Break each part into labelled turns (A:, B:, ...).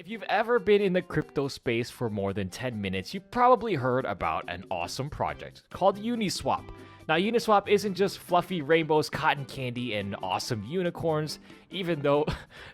A: If you've ever been in the crypto space for more than 10 minutes, you've probably heard about an awesome project called Uniswap. Now, Uniswap isn't just fluffy rainbows, cotton candy, and awesome unicorns, even though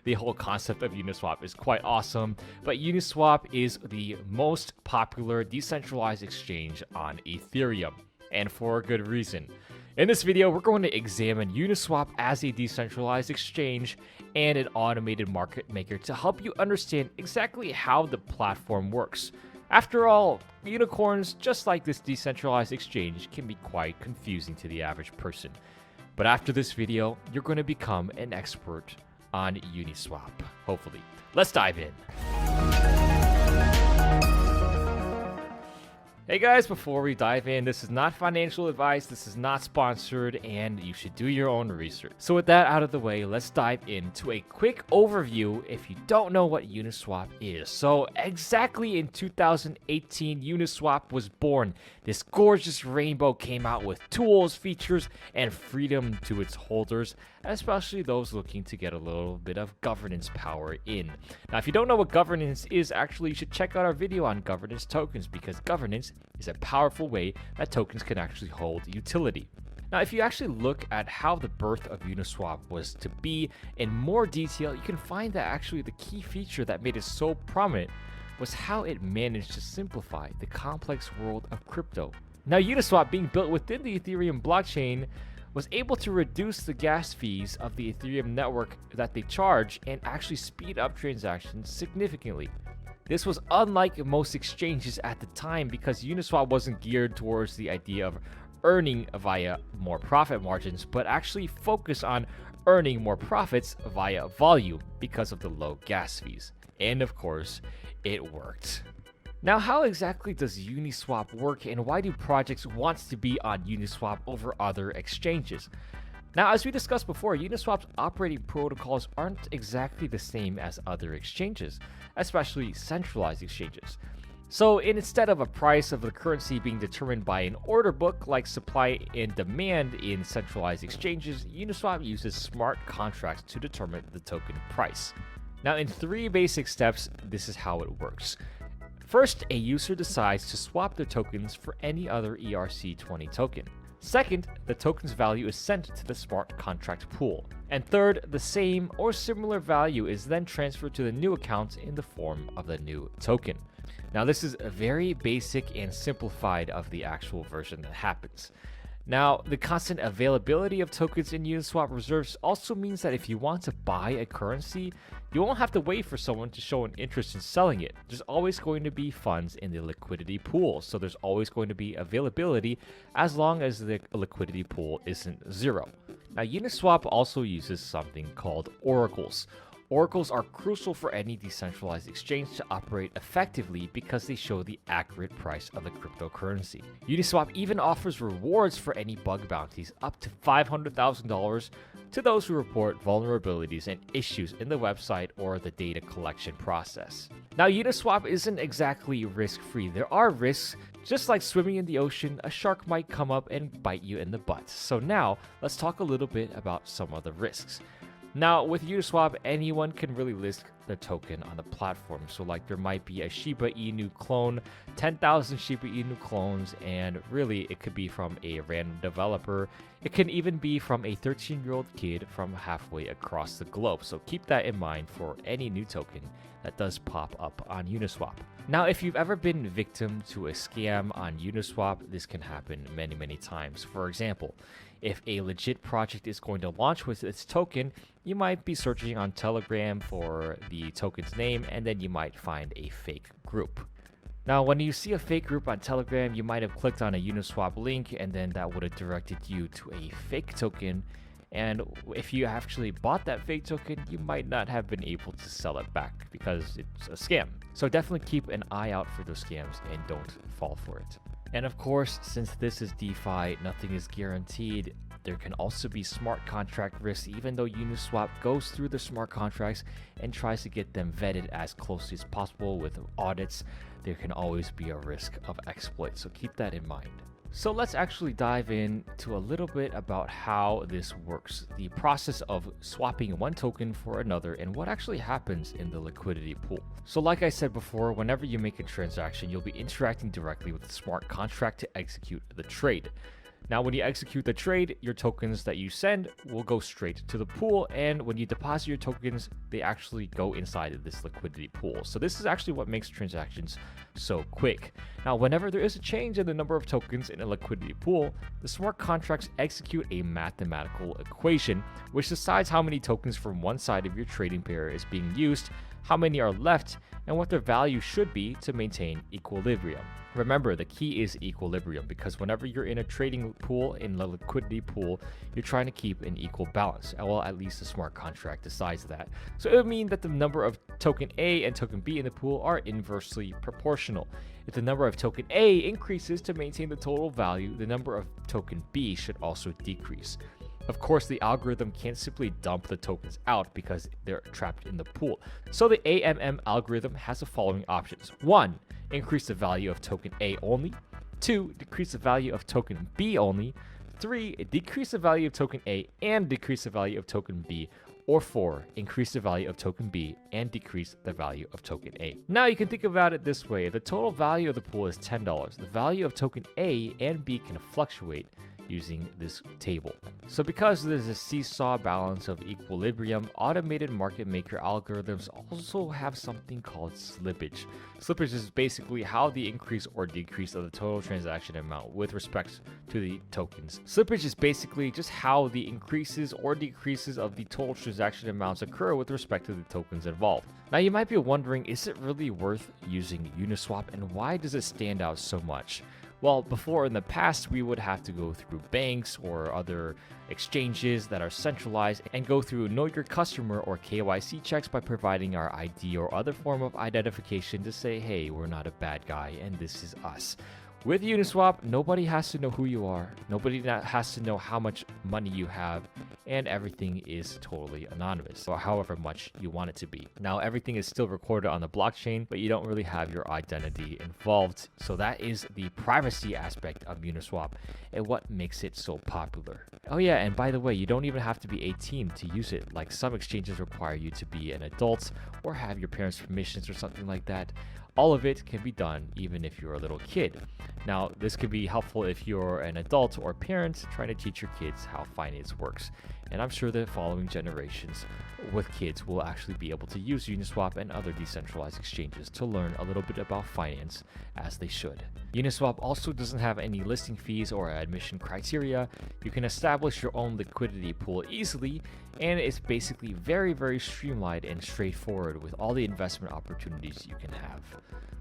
A: the whole concept of Uniswap is quite awesome, but Uniswap is the most popular decentralized exchange on Ethereum, and for a good reason. In this video, we're going to examine Uniswap as a decentralized exchange and an automated market maker to help you understand exactly how the platform works. After all, unicorns, just like this decentralized exchange, can be quite confusing to the average person. But after this video, you're going to become an expert on Uniswap, hopefully. Let's dive in. Hey guys, before we dive in, this is not financial advice, this is not sponsored, and you should do your own research. So with that out of the way, let's dive into a quick overview if you don't know what Uniswap is. So exactly in 2018, Uniswap was born. This gorgeous rainbow came out with tools, features, and freedom to its holders, especially those looking to get a little bit of governance power in. Now, if you don't know what governance is, actually, you should check out our video on governance tokens, because governance is a powerful way that tokens can actually hold utility. Now, if you actually look at how the birth of Uniswap was to be in more detail, you can find that actually the key feature that made it so prominent was how it managed to simplify the complex world of crypto. Now, Uniswap, being built within the Ethereum blockchain, was able to reduce the gas fees of the Ethereum network that they charge and actually speed up transactions significantly. This was unlike most exchanges at the time because Uniswap wasn't geared towards the idea of earning via more profit margins, but actually focused on earning more profits via volume because of the low gas fees. And of course, it worked. Now, how exactly does Uniswap work, and why do projects want to be on Uniswap over other exchanges? Now, as we discussed before, Uniswap's operating protocols aren't exactly the same as other exchanges, especially centralized exchanges. So instead of a price of the currency being determined by an order book like supply and demand in centralized exchanges, Uniswap uses smart contracts to determine the token price. Now, in 3 basic steps, this is how it works. First, a user decides to swap their tokens for any other ERC20 token. Second, the token's value is sent to the smart contract pool. And third, the same or similar value is then transferred to the new account in the form of the new token. Now, this is a very basic and simplified of the actual version that happens. Now, the constant availability of tokens in Uniswap reserves also means that if you want to buy a currency, you won't have to wait for someone to show an interest in selling it. There's always going to be funds in the liquidity pool, so there's always going to be availability as long as the liquidity pool isn't zero. Now, Uniswap also uses something called oracles. Oracles are crucial for any decentralized exchange to operate effectively because they show the accurate price of the cryptocurrency. Uniswap even offers rewards for any bug bounties up to $500,000 to those who report vulnerabilities and issues in the website or the data collection process. Now, Uniswap isn't exactly risk-free. There are risks. Just like swimming in the ocean, a shark might come up and bite you in the butt. So now, let's talk a little bit about some of the risks. Now, with Uniswap, anyone can really list their token on the platform. So like there might be a Shiba Inu clone, 10,000 Shiba Inu clones, and really it could be from a random developer. It can even be from a 13-year-old kid from halfway across the globe. So keep that in mind for any new token that does pop up on Uniswap. Now, if you've ever been victim to a scam on Uniswap, this can happen many times. For example, if a legit project is going to launch with its token, you might be searching on Telegram for the token's name, and then you might find a fake group. Now, when you see a fake group on Telegram, you might have clicked on a Uniswap link, and then that would have directed you to a fake token. And if you actually bought that fake token, you might not have been able to sell it back because it's a scam. So definitely keep an eye out for those scams and don't fall for it. And of course, since this is DeFi, nothing is guaranteed. There can also be smart contract risks, even though Uniswap goes through the smart contracts and tries to get them vetted as closely as possible with audits. There can always be a risk of exploit, so keep that in mind. So let's actually dive into a little bit about how this works, the process of swapping one token for another and what actually happens in the liquidity pool. So like I said before, whenever you make a transaction, you'll be interacting directly with the smart contract to execute the trade. Now, when you execute the trade, your tokens that you send will go straight to the pool, and when you deposit your tokens, they actually go inside of this liquidity pool. So this is actually what makes transactions so quick. Now, whenever there is a change in the number of tokens in a liquidity pool, the smart contracts execute a mathematical equation which decides how many tokens from one side of your trading pair is being used, how many are left, and what their value should be to maintain equilibrium. Remember, the key is equilibrium, because whenever you're in a trading pool, in the liquidity pool, you're trying to keep an equal balance. Well, at least the smart contract decides that. So it would mean that the number of token A and token B in the pool are inversely proportional. If the number of token A increases to maintain the total value, the number of token B should also decrease. Of course, the algorithm can't simply dump the tokens out because they're trapped in the pool. So the AMM algorithm has the following options. 1. Increase the value of token A only. 2. Decrease the value of token B only. 3. Decrease the value of token A and decrease the value of token B. Or 4. Increase the value of token B and decrease the value of token A. Now you can think about it this way. The total value of the pool is $10. The value of token A and B can fluctuate using this table. So because there's a seesaw balance of equilibrium, automated market maker algorithms also have something called slippage. Slippage is basically how the increase or decrease of the total transaction amount with respect to the tokens. Slippage is basically just how the increases or decreases of the total transaction amounts occur with respect to the tokens involved. Now you might be wondering, is it really worth using Uniswap, and why does it stand out so much? Well, before in the past, we would have to go through banks or other exchanges that are centralized and go through Know Your Customer or KYC checks by providing our ID or other form of identification to say, hey, we're not a bad guy and this is us. With Uniswap, nobody has to know who you are, nobody has to know how much money you have, and everything is totally anonymous, or however much you want it to be. Now, everything is still recorded on the blockchain, but you don't really have your identity involved. So that is the privacy aspect of Uniswap and what makes it so popular. Oh yeah, and by the way, you don't even have to be 18 to use it. Like, some exchanges require you to be an adult or have your parents' permissions or something like that. All of it can be done even if you're a little kid. Now, this could be helpful if you're an adult or parent trying to teach your kids how finance works. And I'm sure the following generations with kids will actually be able to use Uniswap and other decentralized exchanges to learn a little bit about finance, as they should. Uniswap also doesn't have any listing fees or admission criteria. You can establish your own liquidity pool easily, and it's basically very, very streamlined and straightforward with all the investment opportunities you can have.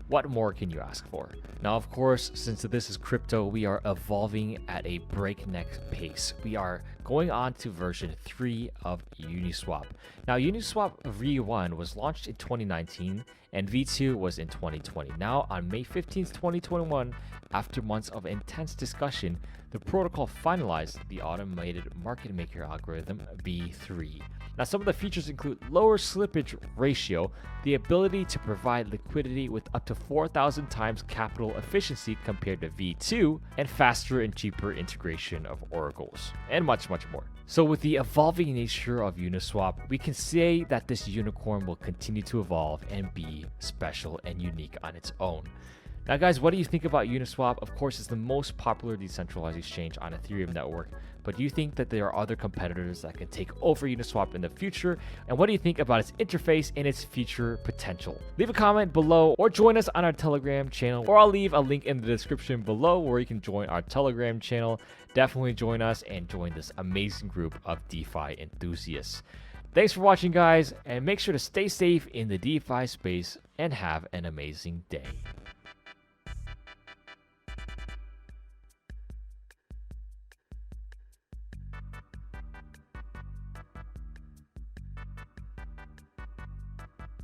A: What more can you ask for? Now, of course, since this is crypto, we are evolving at a breakneck pace. We are going on to version 3 of Uniswap. Now, Uniswap V1 was launched in 2019 and V2 was in 2020. Now, on May 15th, 2021, after months of intense discussion, the protocol finalized the automated market maker algorithm V3. Now, some of the features include lower slippage ratio, the ability to provide liquidity with up to 4,000 times capital efficiency compared to V2, and faster and cheaper integration of oracles, and much, much more. So with the evolving nature of Uniswap, we can say that this unicorn will continue to evolve and be special and unique on its own. Now guys, what do you think about Uniswap? Of course, it's the most popular decentralized exchange on Ethereum network, but do you think that there are other competitors that can take over Uniswap in the future? And what do you think about its interface and its future potential? Leave a comment below or join us on our Telegram channel, or I'll leave a link in the description below where you can join our Telegram channel. Definitely join us and join this amazing group of DeFi enthusiasts. Thanks for watching, guys, and make sure to stay safe in the DeFi space and have an amazing day.